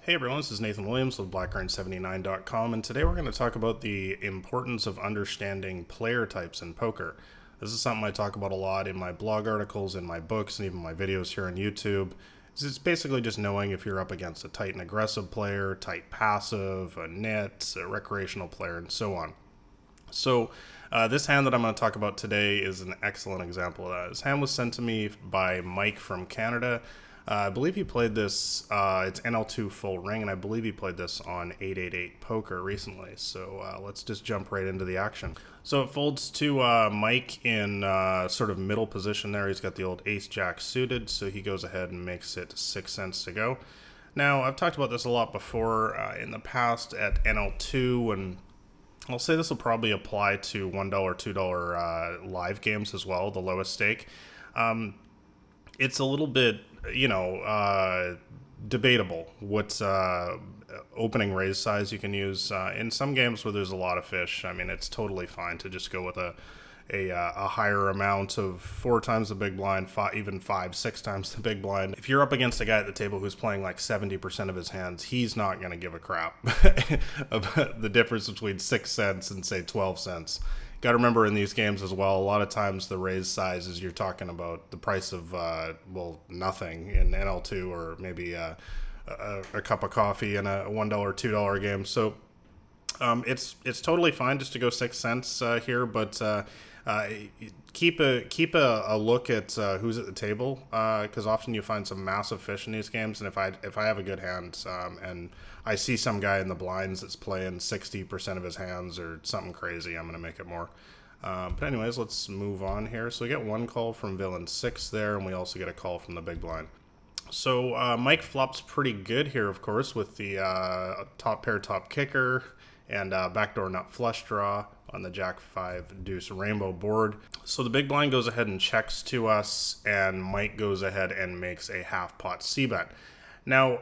Hey everyone, this is Nathan Williams with blackgrain79.com, and today we're going to talk about the importance of understanding player types in poker. This is something I talk about a lot in my blog articles, in my books, and even my videos here on YouTube. It's basically just knowing if you're up against a tight and aggressive player, tight passive, a nit, a recreational player, and so on. So this hand that I'm going to talk about today is an excellent example of that. This hand was sent to me by Mike from Canada. I believe he played this, it's NL2 full ring, and I believe he played this on 888 poker recently. So let's just jump right into the action. So it folds to Mike in sort of middle position there. He's got the old ace-jack suited, so he goes ahead and makes it 6 cents to go. Now, I've talked about this a lot before in the past at NL2, and I'll say this will probably apply to $1, $2 live games as well, the lowest stake. It's a little bit, debatable what opening raise size you can use. In some games where there's a lot of fish, I mean, it's totally fine to just go with a higher amount of 4 times the big blind, even 5, 6 times the big blind. If you're up against a guy at the table who's playing like 70% of his hands, he's not going to give a crap about the difference between 6 cents and say 12 cents. Got to remember in these games as well, a lot of times the raise sizes, you're talking about the price of, nothing in NL2 or maybe a cup of coffee in a $1, $2 game. So it's totally fine just to go 6 cents here, but keep a look at who's at the table, because often you find some massive fish in these games. And if I have a good hand and I see some guy in the blinds that's playing 60% of his hands or something crazy, I'm going to make it more. But anyways, let's move on here. So we get one call from villain 6 there, and we also get a call from the big blind. So Mike flops pretty good here, of course, with the top pair, top kicker, and backdoor nut flush draw on the Jack 5 deuce rainbow board. So the big blind goes ahead and checks to us, and Mike goes ahead and makes a half pot c-bet. Now,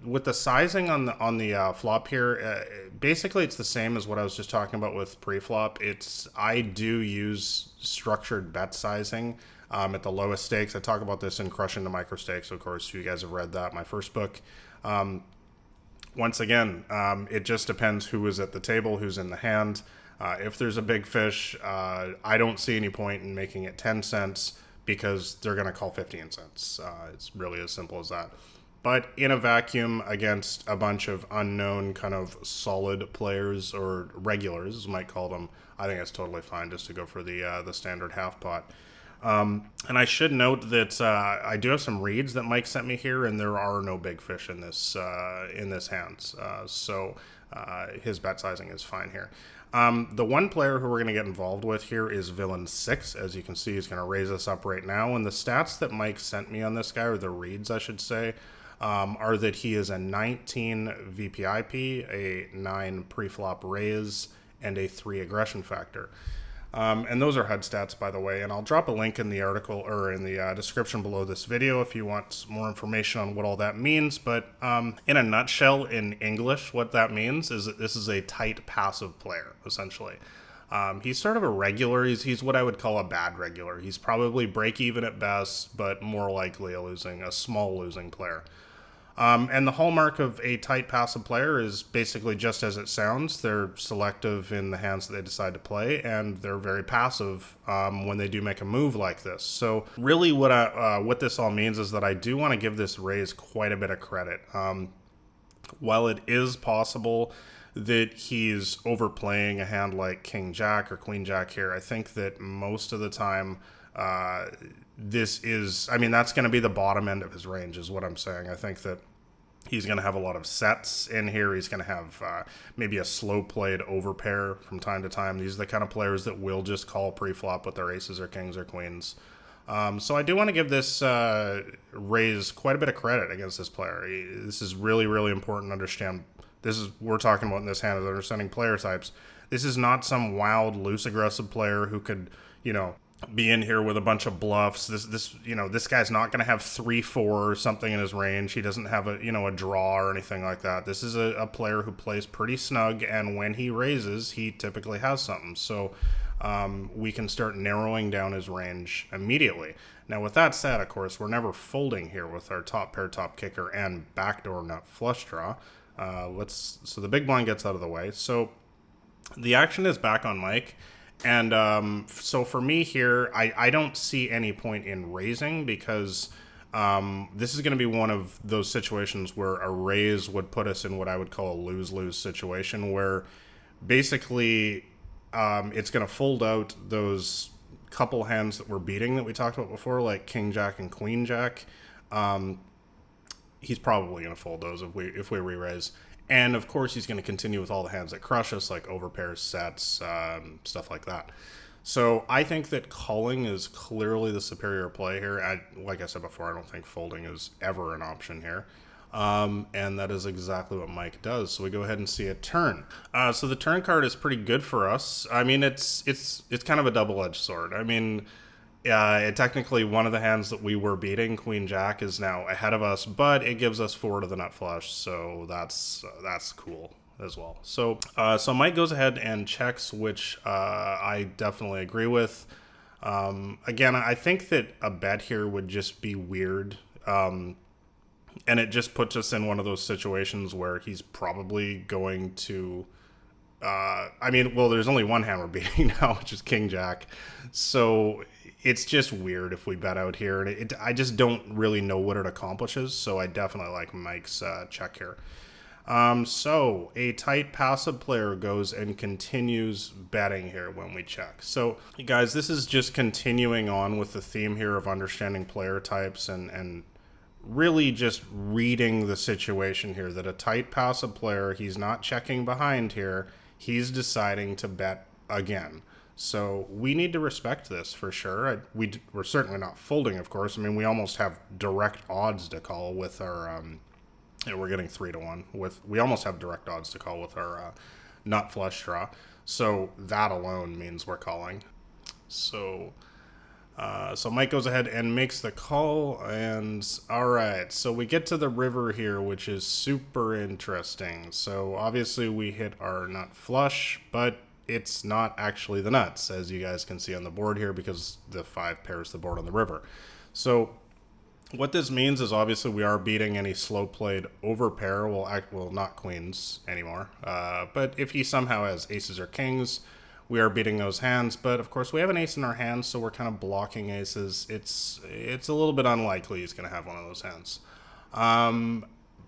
with the sizing on the flop here, basically it's the same as what I was just talking about with pre-flop. I do use structured bet sizing at the lowest stakes. I talk about this in Crushing the Micro Stakes, of course. You guys have read that, my first book. Once again, it just depends who is at the table, who's in the hand. If there's a big fish, I don't see any point in making it 10 cents because they're going to call 15 cents. It's really as simple as that. But in a vacuum against a bunch of unknown kind of solid players or regulars, as you might call them, I think it's totally fine just to go for the standard half pot. And I should note that I do have some reads that Mike sent me here, and there are no big fish in this hand. So his bet sizing is fine here. The one player who we're going to get involved with here is villain 6. As you can see, he's going to raise us up right now. And the stats that Mike sent me on this guy, or the reads I should say, are that he is a 19 VPIP, a 9 pre-flop raise, and a 3 aggression factor. And those are HUD stats, by the way, and I'll drop a link in the article or in the description below this video if you want more information on what all that means. But in a nutshell, in English, what that means is that this is a tight passive player, essentially. He's sort of a regular. He's what I would call a bad regular. He's probably break even at best, but more likely a small losing player. And the hallmark of a tight passive player is basically just as it sounds. They're selective in the hands that they decide to play, and they're very passive when they do make a move like this. So really what this all means is that I do want to give this raise quite a bit of credit. While it is possible that he's overplaying a hand like King Jack or Queen Jack here, I think that most of the time that's going to be the bottom end of his range is what I'm saying. I think that he's going to have a lot of sets in here. He's going to have maybe a slow played overpair from time to time. These are the kind of players that will just call pre-flop with their aces or kings or queens. So I do want to give this raise quite a bit of credit against this player. This is really, really important to understand. We're talking about in this hand is understanding player types. This is not some wild, loose, aggressive player who could, be in here with a bunch of bluffs. This guy's not going to have 3-4 or something in his range. He doesn't have a draw or anything like that. This is a player who plays pretty snug, and when he raises, he typically has something. So we can start narrowing down his range immediately. Now, with that said, of course, we're never folding here with our top pair, top kicker, and backdoor nut flush draw. So the big blind gets out of the way. So the action is back on Mike. And so for me here, I don't see any point in raising because this is going to be one of those situations where a raise would put us in what I would call a lose-lose situation where basically it's going to fold out those couple hands that we're beating that we talked about before, like King Jack and Queen Jack. He's probably going to fold those if we re-raise. And of course, he's going to continue with all the hands that crush us, like overpairs, sets, stuff like that. So I think that calling is clearly the superior play here. Like I said before, I don't think folding is ever an option here. And that is exactly what Mike does. So we go ahead and see a turn. So the turn card is pretty good for us. I mean, it's kind of a double-edged sword. I mean, technically one of the hands that we were beating, Queen Jack, is now ahead of us, but it gives us 4 to the nut flush, so that's cool as well. So Mike goes ahead and checks, which I definitely agree with. Again, I think that a bet here would just be weird. And it just puts us in one of those situations where he's probably going to... there's only one hand we're beating now, which is King Jack. So it's just weird if we bet out here. And I just don't really know what it accomplishes, so I definitely like Mike's check here. So a tight passive player goes and continues betting here when we check. So, guys, this is just continuing on with the theme here of understanding player types and really just reading the situation here, that a tight passive player, he's not checking behind here, he's deciding to bet again. So we need to respect this for sure. We're certainly not folding, of course. I mean, we almost have direct odds to call with our we're getting 3 to 1 we almost have direct odds to call with our nut flush draw. So that alone means we're calling. So Mike goes ahead and makes the call, and all right, so we get to the river here, which is super interesting. So obviously we hit our nut flush, but it's not actually the nuts, as you guys can see on the board here, because the 5 pairs the board on the river. So what this means is obviously we are beating any slow played overpair. Well, not queens anymore, but if he somehow has aces or kings, we are beating those hands. But of course we have an ace in our hands, so we're kind of blocking aces. It's a little bit unlikely he's going to have one of those hands.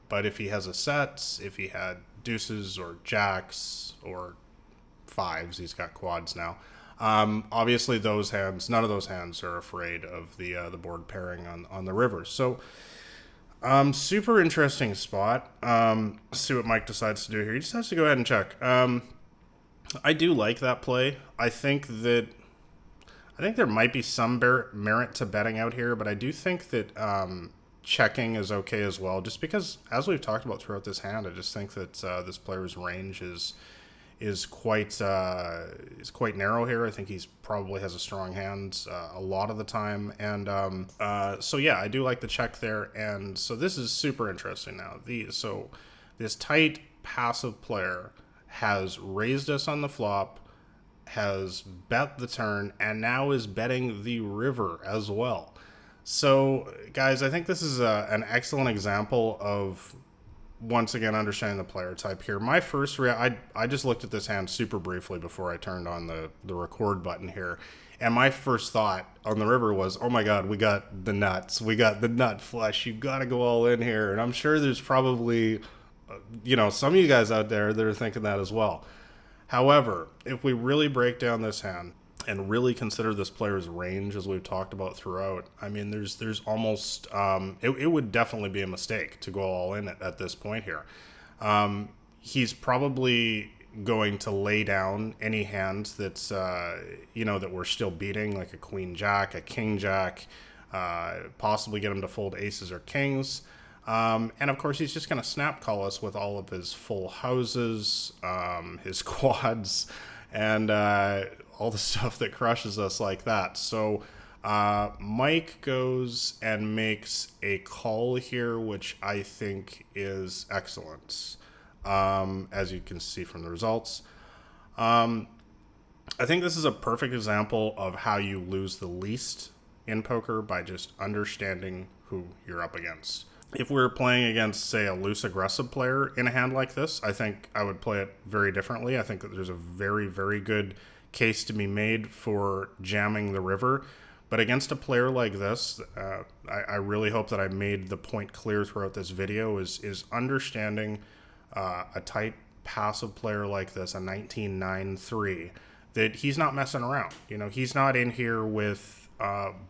But if he has a set, if he had deuces or jacks or 5s, he's got quads now. Obviously those hands, none of those hands are afraid of the board pairing on the river. So super interesting spot. Let's see what Mike decides to do here. He just has to go ahead and check. I do like that play. I think there might be some merit to betting out here, but I do think that checking is okay as well, just because, as we've talked about throughout this hand, I just think that this player's range is quite narrow here. I think he's probably has a strong hand a lot of the time, and so yeah, I do like the check there. And so this is super interesting now. So this tight passive player has raised us on the flop, has bet the turn, and now is betting the river as well. So guys, I think this is an excellent example of, once again, understanding the player type here. My first I just looked at this hand super briefly before I turned on the record button here, and my first thought on the river was, oh my god, we got the nuts, we got the nut flush, you gotta go all in here. And I'm sure there's probably some of you guys out there that are thinking that as well. However, if we really break down this hand and really consider this player's range, as we've talked about throughout, I mean, there's almost it would definitely be a mistake to go all in at this point here. He's probably going to lay down any hands that's that we're still beating, like a queen jack, a king jack, possibly get him to fold aces or kings. And of course, he's just going to snap call us with all of his full houses, his quads, and all the stuff that crushes us like that. So Mike goes and makes a call here, which I think is excellent, as you can see from the results. I think this is a perfect example of how you lose the least in poker by just understanding who you're up against. If we were playing against, say, a loose aggressive player in a hand like this, I think I would play it very differently. I think that there's a very, very good case to be made for jamming the river. But against a player like this, I really hope that I made the point clear throughout this video is understanding a tight passive player like this, a 19-9-3, that he's not messing around. You know, he's not in here with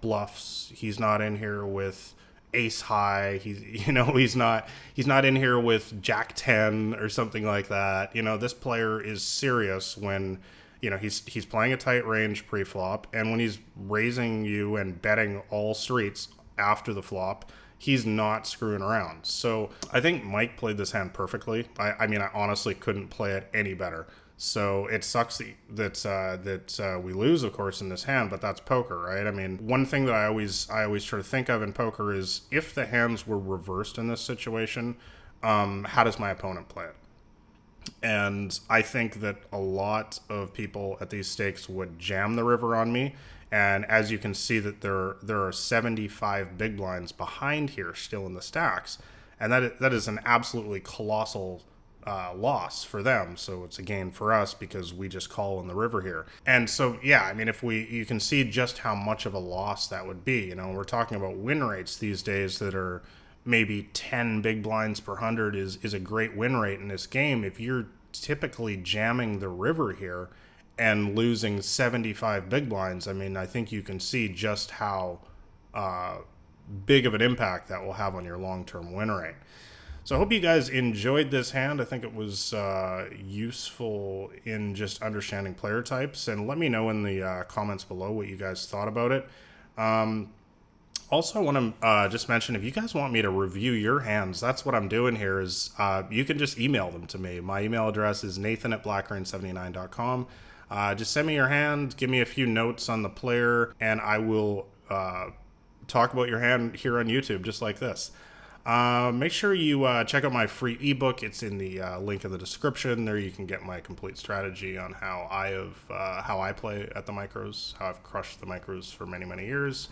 bluffs. He's not in here with ace high. He's not in here with jack 10 or something like that. You know, this player is serious when, you know, he's playing a tight range pre-flop, and when he's raising you and betting all streets after the flop, he's not screwing around. So I think Mike played this hand perfectly. I mean, I honestly couldn't play it any better. So it sucks that we lose, of course, in this hand, but that's poker, right? I mean, one thing that I always try to think of in poker is, if the hands were reversed in this situation, how does my opponent play it? And I think that a lot of people at these stakes would jam the river on me. And as you can see, that there are 75 big blinds behind here still in the stacks, and that is an absolutely colossal loss for them. So it's a gain for us because we just call in the river here. And so, yeah, I mean, you can see just how much of a loss that would be. You know, we're talking about win rates these days that are maybe 10 big blinds per 100 is a great win rate in this game. If you're typically jamming the river here and losing 75 big blinds, I mean, I think you can see just how big of an impact that will have on your long-term win rate. So I hope you guys enjoyed this hand. I think it was useful in just understanding player types. And let me know in the comments below what you guys thought about it. Also, I want to just mention, if you guys want me to review your hands, that's what I'm doing here. Is you can just email them to me. My email address is nathan@blackrain79.com. Just send me your hand, give me a few notes on the player, and I will talk about your hand here on YouTube, just like this. Make sure you check out my free ebook. It's in the link in the description. There you can get my complete strategy on how I play at the micros, how I've crushed the micros for many, many years.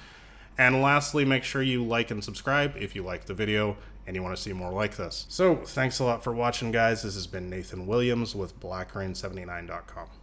And lastly, make sure you like and subscribe if you like the video and you want to see more like this. So thanks a lot for watching, guys. This has been Nathan Williams with BlackRain79.com.